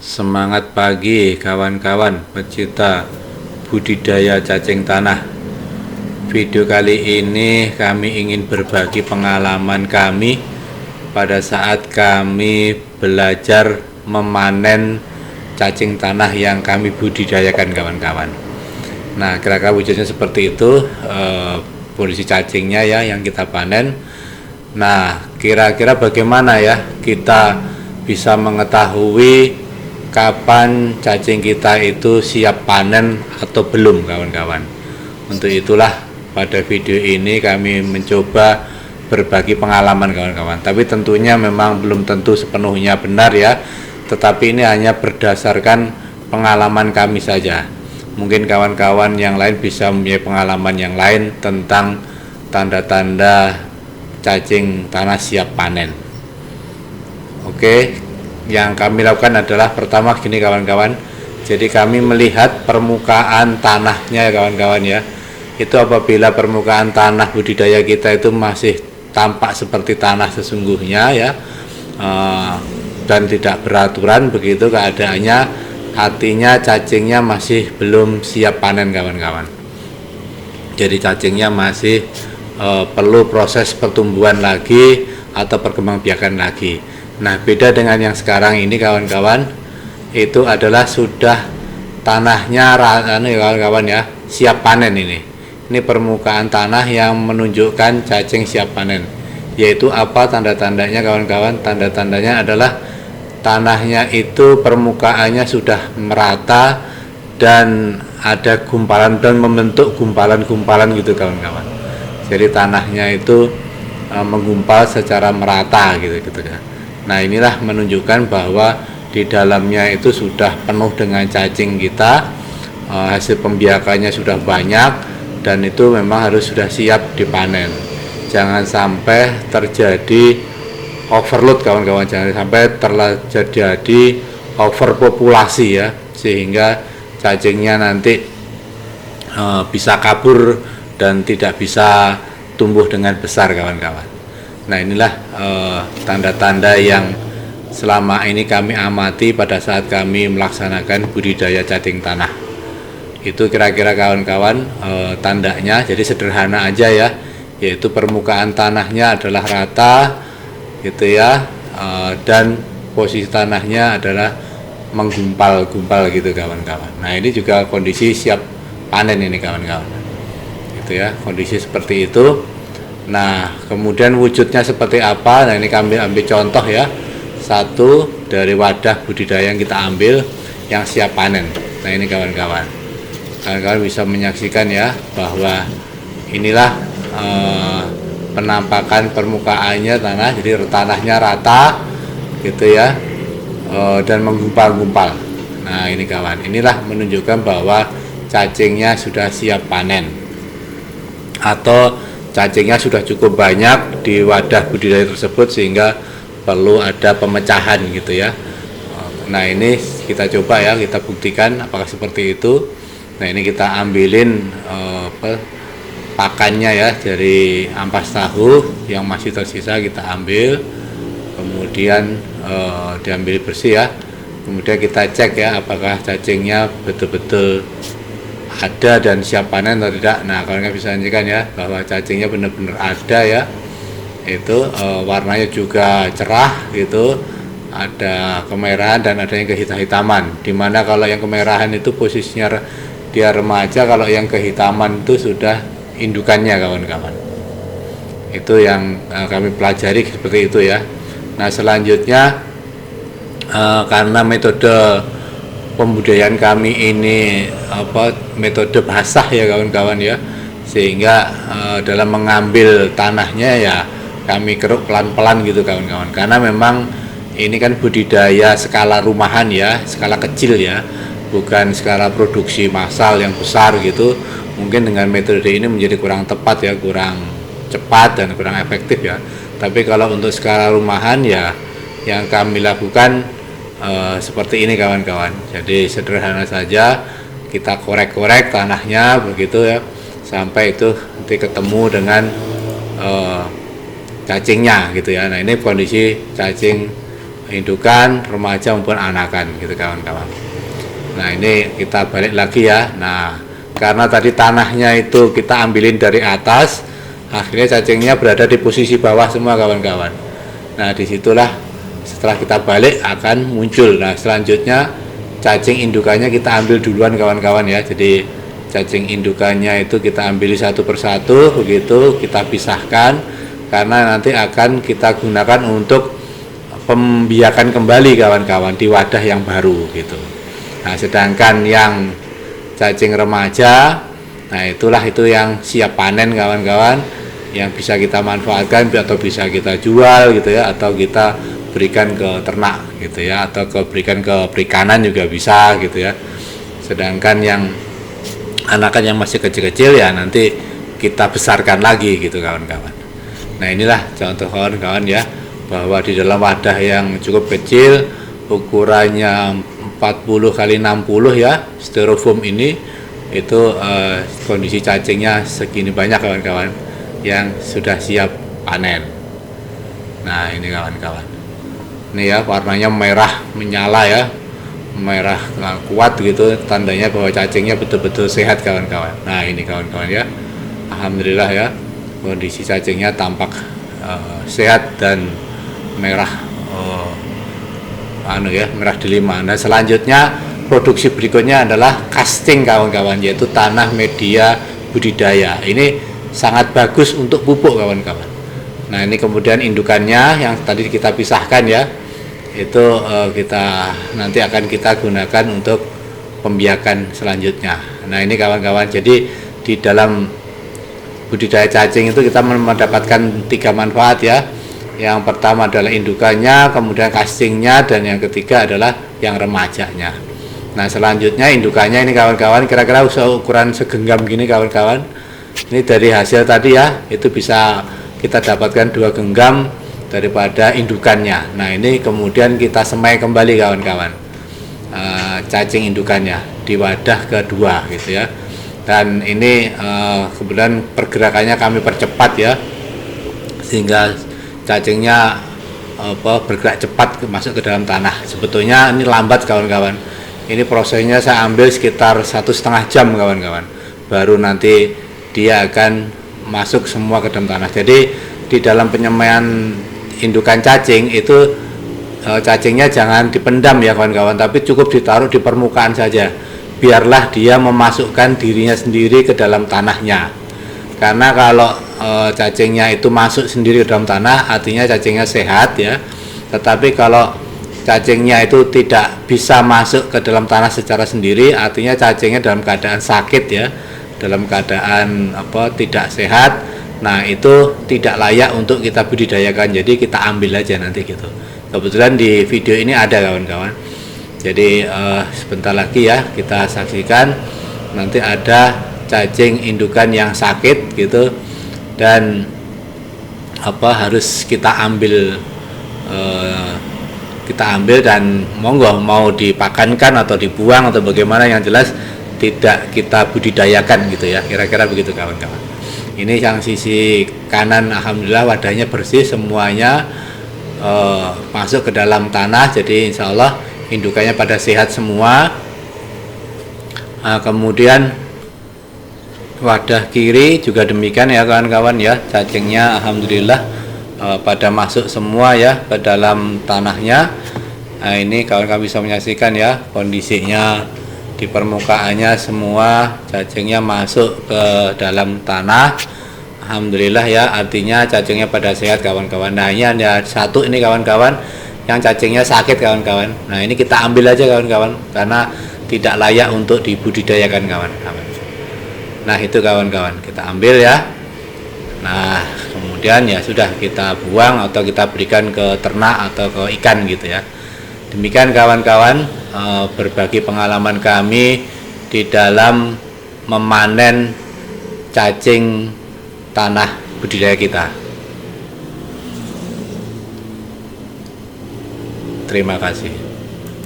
Semangat pagi kawan-kawan pecinta budidaya cacing tanah. Video kali ini kami ingin berbagi pengalaman kami pada saat kami belajar memanen cacing tanah yang kami budidayakan kawan-kawan. Nah, kira-kira wujudnya seperti itu, kondisi cacingnya ya yang kita panen. Nah, kira-kira bagaimana ya kita bisa mengetahui kapan cacing kita itu siap panen atau belum kawan-kawan. Untuk itulah pada video ini kami mencoba berbagi pengalaman kawan-kawan. Tapi tentunya memang belum tentu sepenuhnya benar ya. Tetapi ini hanya berdasarkan pengalaman kami saja. Mungkin kawan-kawan yang lain bisa mempunyai pengalaman yang lain tentang tanda-tanda cacing tanah siap panen. Oke, yang kami lakukan adalah pertama gini kawan-kawan. Jadi kami melihat permukaan tanahnya ya kawan-kawan ya. Itu apabila permukaan tanah budidaya kita itu masih tampak seperti tanah sesungguhnya ya, dan tidak beraturan begitu keadaannya, artinya cacingnya masih belum siap panen kawan-kawan. Jadi cacingnya masih perlu proses pertumbuhan lagi atau perkembangbiakan lagi. Nah, beda dengan yang sekarang ini kawan-kawan, itu adalah sudah tanahnya kawan-kawan ya, siap panen ini. Ini permukaan tanah yang menunjukkan cacing siap panen. Yaitu apa tanda-tandanya kawan-kawan? Tanda-tandanya adalah tanahnya itu permukaannya sudah merata dan ada gumpalan dan membentuk gumpalan-gumpalan gitu kawan-kawan. Jadi tanahnya itu menggumpal secara merata gitu kan. Nah, inilah menunjukkan bahwa di dalamnya itu sudah penuh dengan cacing kita, hasil pembiakannya sudah banyak dan itu memang harus sudah siap dipanen. Jangan sampai terjadi overload kawan-kawan, jangan sampai terjadi overpopulasi ya, sehingga cacingnya nanti bisa kabur dan tidak bisa tumbuh dengan besar kawan-kawan. Nah, inilah tanda-tanda yang selama ini kami amati pada saat kami melaksanakan budidaya cacing tanah. Itu kira-kira kawan-kawan tandanya. Jadi sederhana aja ya, yaitu permukaan tanahnya adalah rata gitu ya, dan posisi tanahnya adalah menggumpal-gumpal gitu kawan-kawan. Nah, ini juga kondisi siap panen ini kawan-kawan. Gitu ya, kondisi seperti itu. Nah, kemudian wujudnya seperti apa? Nah, ini kami ambil contoh ya, satu dari wadah budidaya yang kita ambil yang siap panen. Nah, ini kawan-kawan bisa menyaksikan ya bahwa inilah penampakan permukaannya tanah. Jadi tanahnya rata gitu ya, dan menggumpal-gumpal. Nah, ini kawan, inilah menunjukkan bahwa cacingnya sudah siap panen atau cacingnya sudah cukup banyak di wadah budidaya tersebut sehingga perlu ada pemecahan gitu ya. Nah, ini kita coba ya, kita buktikan apakah seperti itu. Nah, ini kita ambilin pakannya ya dari ampas tahu yang masih tersisa, kita ambil, kemudian diambil bersih ya. Kemudian kita cek ya apakah cacingnya betul-betul ada dan siap panen atau tidak. Nah, kalian bisa saksikan ya bahwa cacingnya benar-benar ada ya. Itu warnanya juga cerah gitu, ada kemerahan dan ada yang kehitam-hitaman. Dimana kalau yang kemerahan itu posisinya dia remaja, kalau yang kehitaman itu sudah indukannya kawan-kawan. Itu yang kami pelajari seperti itu ya. Nah, selanjutnya karena metode pembudayaan kami ini metode basah ya kawan-kawan ya, sehingga dalam mengambil tanahnya ya kami keruk pelan-pelan gitu kawan-kawan, karena memang ini kan budidaya skala rumahan ya, skala kecil ya, bukan skala produksi massal yang besar gitu. Mungkin dengan metode ini menjadi kurang tepat ya, kurang cepat dan kurang efektif ya. Tapi kalau untuk skala rumahan ya yang kami lakukan seperti ini kawan-kawan. Jadi sederhana saja, kita korek-korek tanahnya begitu ya, sampai itu nanti ketemu dengan cacingnya gitu ya. Nah, ini kondisi cacing indukan, remaja maupun anakan gitu kawan-kawan. Nah ini kita balik lagi ya. Nah karena tadi tanahnya itu kita ambilin dari atas, akhirnya cacingnya berada di posisi bawah semua kawan-kawan. Nah disitulah setelah kita balik akan muncul. Nah selanjutnya cacing indukannya kita ambil duluan kawan-kawan ya. Jadi cacing indukannya itu kita ambil satu persatu, begitu kita pisahkan karena nanti akan kita gunakan untuk pembiakan kembali kawan-kawan di wadah yang baru gitu. Nah sedangkan yang cacing remaja, nah itulah itu yang siap panen kawan-kawan, yang bisa kita manfaatkan atau bisa kita jual gitu ya, atau kita berikan ke ternak gitu ya, atau berikan ke perikanan juga bisa gitu ya. Sedangkan yang anakan yang masih kecil-kecil ya nanti kita besarkan lagi gitu kawan-kawan. Nah inilah contoh kawan-kawan ya, bahwa di dalam wadah yang cukup kecil ukurannya 40 kali 60 ya, styrofoam ini itu kondisi cacingnya segini banyak kawan-kawan yang sudah siap panen. Nah ini kawan-kawan, ini ya warnanya merah menyala ya, merah kuat gitu, tandanya bahwa cacingnya betul-betul sehat kawan-kawan. Nah ini kawan-kawan ya, alhamdulillah ya, kondisi cacingnya tampak sehat dan merah merah delima. Nah selanjutnya produksi berikutnya adalah casting kawan-kawan, yaitu tanah media budidaya. Ini sangat bagus untuk pupuk kawan-kawan. Nah ini kemudian indukannya yang tadi kita pisahkan ya, itu kita nanti akan kita gunakan untuk pembiakan selanjutnya. Nah ini kawan-kawan, jadi di dalam budidaya cacing itu kita mendapatkan 3 manfaat ya. Yang pertama adalah indukannya, kemudian castingnya, dan yang ketiga adalah yang remajanya. Nah selanjutnya indukannya ini kawan-kawan kira-kira ukuran segenggam gini kawan-kawan. Ini dari hasil tadi ya, itu bisa kita dapatkan 2 genggam daripada indukannya. Nah ini kemudian kita semai kembali kawan-kawan, cacing indukannya di wadah kedua gitu ya. Dan ini kemudian pergerakannya kami percepat ya, sehingga cacingnya bergerak cepat masuk ke dalam tanah. Sebetulnya ini lambat kawan-kawan. Ini prosesnya saya ambil sekitar 1,5 jam kawan-kawan, baru nanti dia akan masuk semua ke dalam tanah. Jadi di dalam penyemaian indukan cacing itu cacingnya jangan dipendam ya kawan-kawan, tapi cukup ditaruh di permukaan saja, biarlah dia memasukkan dirinya sendiri ke dalam tanahnya. Karena kalau cacingnya itu masuk sendiri ke dalam tanah, artinya cacingnya sehat ya. Tetapi kalau cacingnya itu tidak bisa masuk ke dalam tanah secara sendiri, artinya cacingnya dalam keadaan sakit ya, dalam keadaan tidak sehat. Nah itu tidak layak untuk kita budidayakan, jadi kita ambil aja nanti gitu. Kebetulan di video ini ada kawan-kawan, jadi sebentar lagi ya kita saksikan, nanti ada cacing indukan yang sakit gitu, dan harus kita ambil dan monggo mau dipakankan atau dibuang atau bagaimana, yang jelas tidak kita budidayakan gitu ya, kira-kira begitu kawan-kawan. Ini yang sisi kanan alhamdulillah wadahnya bersih semuanya, masuk ke dalam tanah, jadi insya Allah indukannya pada sehat semua. Kemudian wadah kiri juga demikian ya kawan-kawan ya, cacingnya alhamdulillah pada masuk semua ya ke dalam tanahnya. Nah ini kawan-kawan bisa menyaksikan ya kondisinya, di permukaannya semua cacingnya masuk ke dalam tanah, alhamdulillah ya, artinya cacingnya pada sehat kawan-kawan. Nah ini ada satu ini kawan-kawan yang cacingnya sakit kawan-kawan. Nah ini kita ambil aja kawan-kawan, karena tidak layak untuk dibudidayakan kawan-kawan. Nah itu kawan-kawan, kita ambil ya. Nah kemudian ya sudah kita buang atau kita berikan ke ternak atau ke ikan gitu ya. Demikian kawan-kawan, berbagi pengalaman kami di dalam memanen cacing tanah budidaya kita. Terima kasih.